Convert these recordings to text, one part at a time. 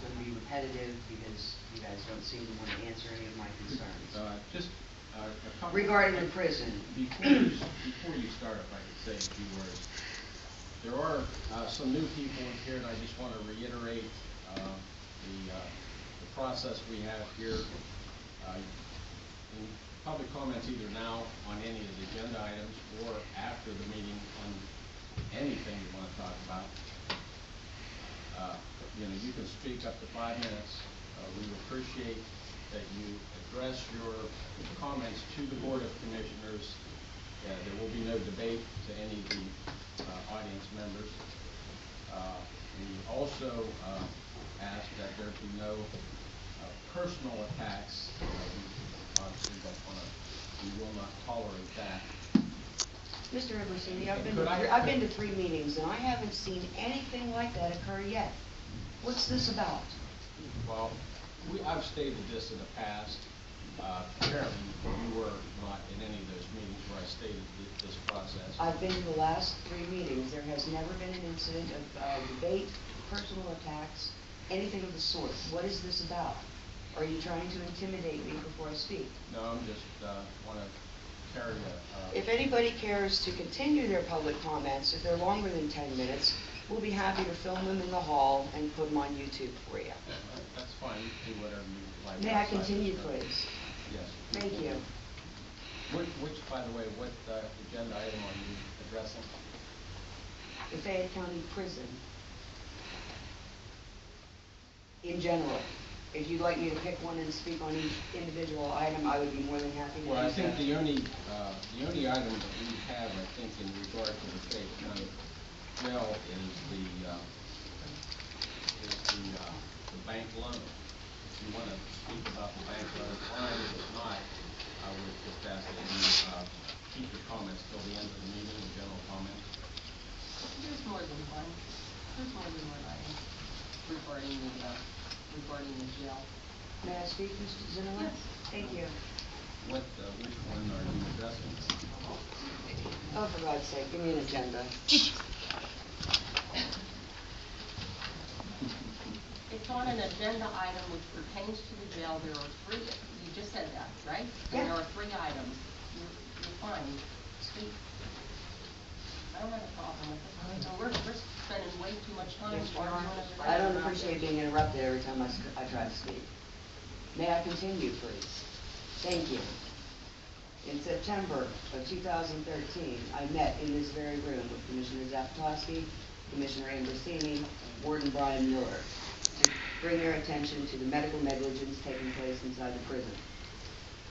going to be repetitive because you guys don't seem to want to answer any of my concerns. Just a couple regarding the prison. Before you start, if I could say a few words. There are some new people in here, and I just want to reiterate the process we have here. In public comments either now on any of the agenda items or after the meeting on anything you want to talk about. You can speak up to 5 minutes. We appreciate that you address your comments to the Board of Commissioners. There will be no debate to any of the audience members. We also ask that there be no personal attacks. We obviously don't want to, we will not tolerate that. Mr. Ebersini, I've been to 3 meetings and I haven't seen anything like that occur yet. What's this about? Well, I've stated this in the past. Apparently, you were not in any of those meetings where I stated this process. I've been to the last 3 meetings. There has never been an incident of debate, personal attacks, anything of the sort. What is this about? Are you trying to intimidate me before I speak? No, I'm just want to carry a... If anybody cares to continue their public comments, if they're longer than 10 minutes, we'll be happy to film them in the hall and put them on YouTube for you. That's fine. You can do whatever you like. May I continue, please? Yes. Thank you. Which, by the way, what agenda item are you addressing? The Fayette County Prison. In general. If you'd like me to pick one and speak on each individual item, I would be more than happy to do that. Well, I think the only item that we have, I think, in regard to the Fayette County jail is the bank loan. If you want to speak about the bank loan, fine. If not, I would just ask that you keep your comments till the end of the meeting, the general comments. There's more than one. There's more than one item regarding the jail. May I speak, Mr. Zimmerman? Yes. Thank you. Which one are you addressing? Oh, for God's sake, give me an agenda. It's on an agenda item which pertains to the jail. There are 3, you just said that, right? Yeah. And there are 3 items. You're fine. Speak. I don't have a problem with it. We're spending way too much time. I don't appreciate being interrupted every time I try to speak. May I continue, please? Thank you. In September of 2013, I met in this very room with Commissioner Zapatowski, Commissioner Ambrosini, Warden Brian Miller, to bring their attention to the medical negligence taking place inside the prison.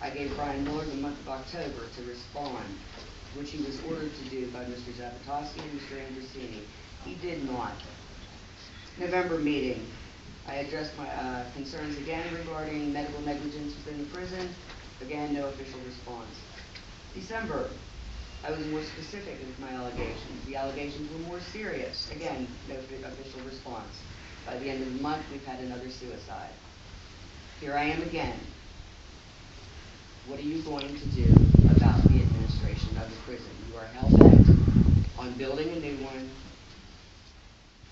I gave Brian Miller the month of October to respond, which he was ordered to do by Mr. Zapatowski and Mr. Ambrosini. He did not. November meeting, I addressed my concerns again regarding medical negligence within the prison. Again, no official response. December, I was more specific with my allegations. The allegations were more serious. Again, no official response. By the end of the month, we've had another suicide. Here I am again. What are you going to do about the administration of the prison? You are hell-bent on building a new one,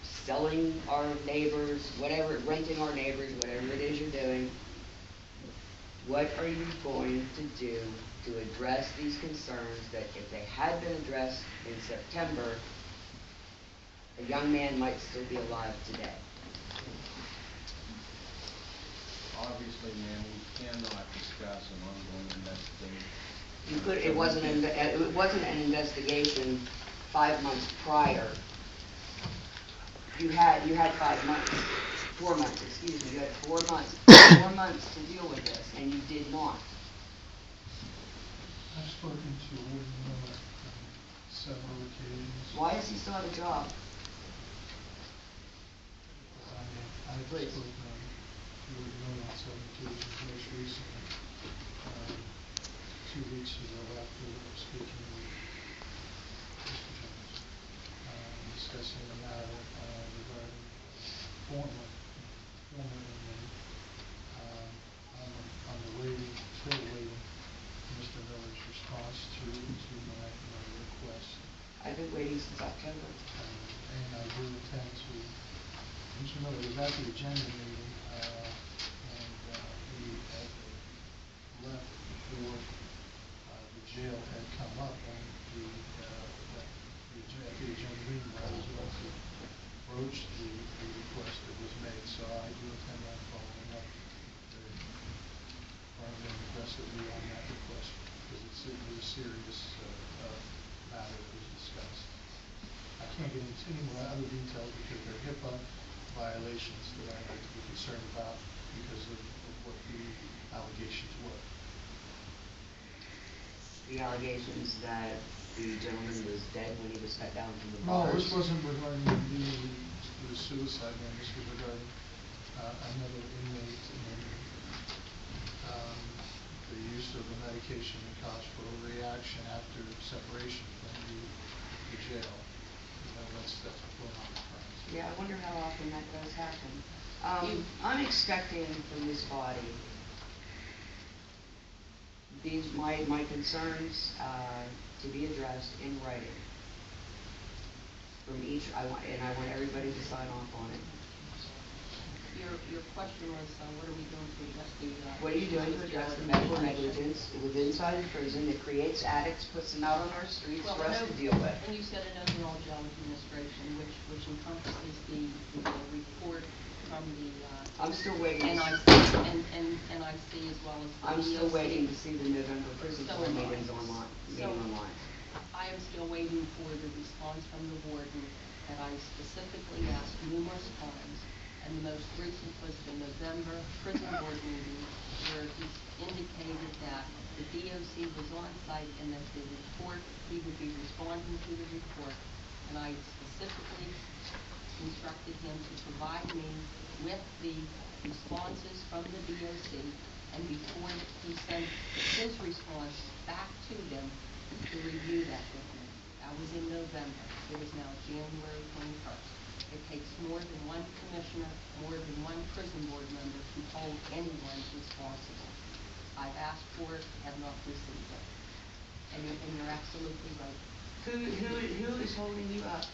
selling our neighbors, whatever, renting our neighbors, whatever it is you're doing. What are you going to do to address these concerns that if they had been addressed in September, a young man might still be alive today? Obviously, ma'am, we cannot discuss an ongoing investigation. You could. It wasn't an investigation 5 months prior. You had 5 months, 4 months. Excuse me. You had 4 months, 4 months to deal with this, and you did not. I've spoken to Warden Miller on several occasions. Why does he still have a job? I've spoken to Warden Miller on several occasions. Most recently, 2 weeks ago, after speaking with Mr. Jones, discussing the matter regarding former inmate. I'm still waiting for Mr. Miller's response to my request. I've been waiting since October. And I do intend to. Mr. Miller was at the agenda meeting any more other details because they're HIPAA violations that I have to be concerned about because of what the allegations were. The allegations that the gentleman was dead when he was cut down from the No, bars? this wasn't regarding the suicide one, this was regarding, another inmate and, the use of the medication that caused for a reaction after separation from the jail. You know, that's what's going on with crimes. Yeah, I wonder how often that does happen. I'm expecting from this body my concerns, to be addressed in writing. From each, I want everybody to sign off on it. Your question was, what are we doing to address the? What are you doing to address the medical negligence inside the prison that creates addicts, puts them out on our streets for us to deal with? And you said an overall jail administration, which encompasses the report from the. I'm still waiting. NIC as well as. I'm still DOC. waiting to see the November prison So board am I. meetings online, I am still waiting for the response from the warden that I specifically asked numerous times. And the most recent was the November prison board meeting where he indicated that the DOC was on site and that the report, he would be responding to the report. And I specifically instructed him to provide me with the responses from the DOC, and before he sent his response back to them to review that with me. That was in November. It is now January 21st. It takes more than one commissioner, more than one prison board member to hold anyone responsible. I've asked for it, have not received it. And you're absolutely right. Who is holding you up?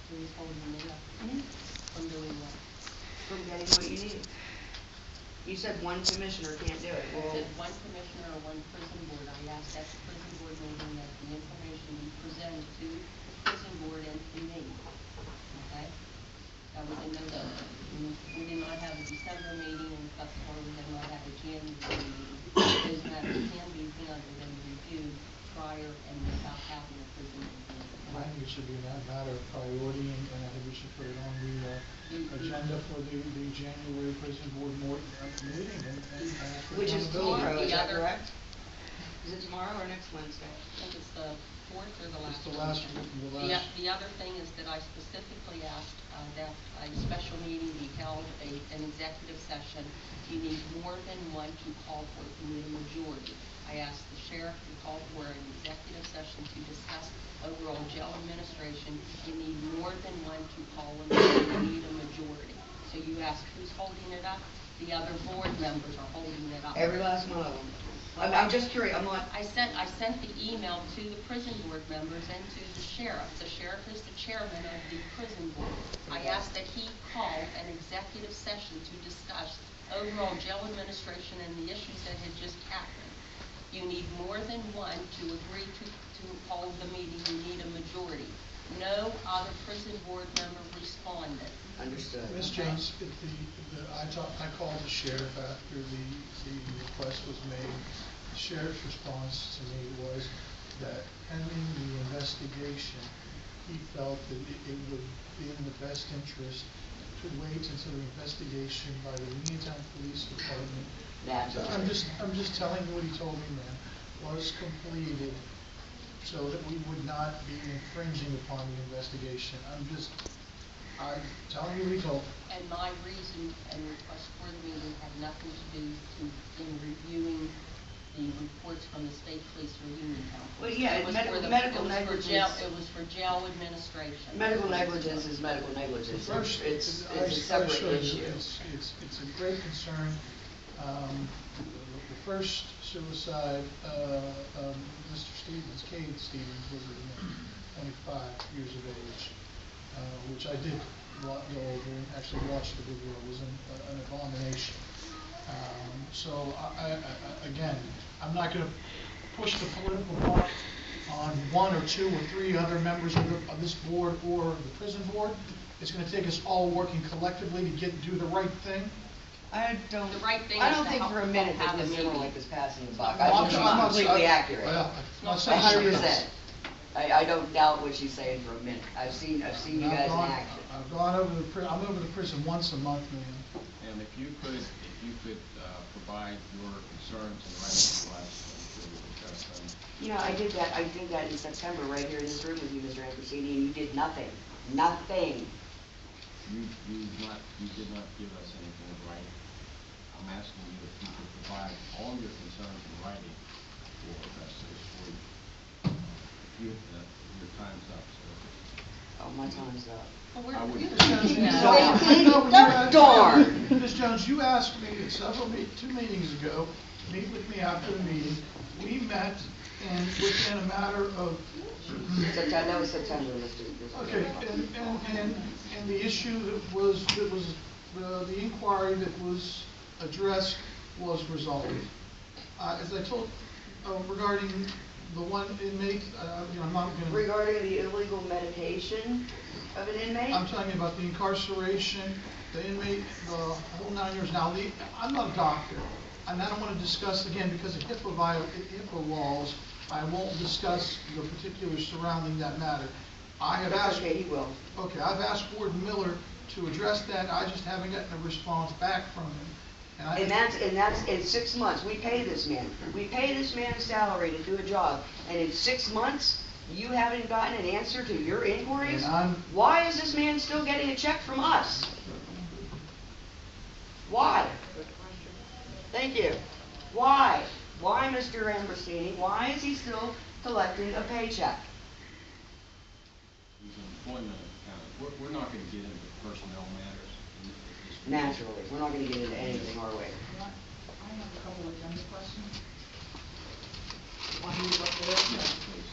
Who is holding me up from doing what? From getting what you need? You said one commissioner can't do it. I Well, said one commissioner or one prison board. I asked at the prison board meeting that the information be presented to the prison board and to me. Okay? That was in November. We did not have a December meeting, and thus far we have not had a January meeting. Those matters can be handled and reviewed prior and without having a prison board meeting. I think it should be a matter of priority, and I think we should put it on the agenda for the January prison board meeting and ask for which is accountability. tomorrow, is that The other- correct? Is it tomorrow or next Wednesday? I think it's the fourth or the last. It's the last one. one, The other thing is that I specifically asked that a special meeting be held, an executive session. You need more than one to call for it. You need a majority. I asked the sheriff to call for an executive session to discuss overall jail administration. You need more than one to call a meeting. You need a majority. So you ask who's holding it up? The other board members are holding it up. Every last one of them. I'm just curious, I'm not, I sent the email to the prison board members and to the sheriff. The sheriff is the chairman of the prison board. I asked that he call an executive session to discuss overall jail administration and the issues that had just happened. You need more than one to agree to hold the meeting. You need a majority. No other prison board member responded. understood. Ms. Jones, I called the sheriff after the request was made. The sheriff's response to me was that pending the investigation, he felt that it would be in the best interest to wait until the investigation by the Uniontown Police Department. That's I'm just telling you what he told me, man, was completed so that we would not be infringing upon the investigation. I'm telling you what he told me. And my reason and request for the meeting had nothing to do in reviewing the reports from the state police or Uniontown. Well, yeah, It was medical- for the- medical it was for negligence. jail- It was for jail administration. Medical negligence is medical negligence. First, It's I a separate assure you, issue. It's a great concern. The first suicide, Mr. Stevens, Cade Stevens, was 25 years of age, which I did go over and actually watch the video. It was an abomination. So again, I'm not going to push the political part on one or two or three other members of this board or the prison board. It's going to take us all working collectively to do the right thing. I don't The right thing I is don't to think help for a people minute have that a Ms. meeting. Zimmerlich is passing the buck. I'm I think she's not- completely accurate. Well, I'm not saying she is. 100%. I don't doubt what she's saying for a minute. I've seen you I've guys in gone- action. I've gone over I'm over the prison once a month, ma'am. And if you could provide your concerns in writing to us, I'm sure we'll address them. You know, I did that in September, right here in this room with you, Mr. Ambrosini, and you did nothing. Nothing. You did not give us anything in writing. I'm asking you if you could provide all your concerns in writing for us for you. Your time's up, so. Oh, my time's up. Well, I would- you Ms. Jones, keep you- that. I know when you asked- Darn. Ms. Jones, you asked me at 2 meetings ago, meet with me after the meeting. We met, and within a matter of, September, that was September, Mr. okay, and the issue that was, the inquiry that was addressed was resolved. As I told, regarding the one inmate, I'm not gonna. Regarding the illegal medication of an inmate? I'm talking about the incarceration, the inmate, the whole 9 years. Now, I'm not a doctor, and I don't want to discuss, again, because of HIPAA laws, I won't discuss the particulars surrounding that matter. I have That's asked. okay, he will. Okay, I've asked Warden Miller to address that, I just haven't gotten a response back from him. And that's in 6 months. We pay this man. We pay this man a salary to do a job. And in 6 months, you haven't gotten an answer to your inquiries? And Why is this man still getting a check from us? Why? Thank you. Why? Why, Mr. Ambrosini? Why is he still collecting a paycheck? He's an employment account. We're not going to get into personnel matters. at this point. Naturally, we're not gonna get into anything, are we? I have a couple of agenda questions. Want me to go up there? Yes, please.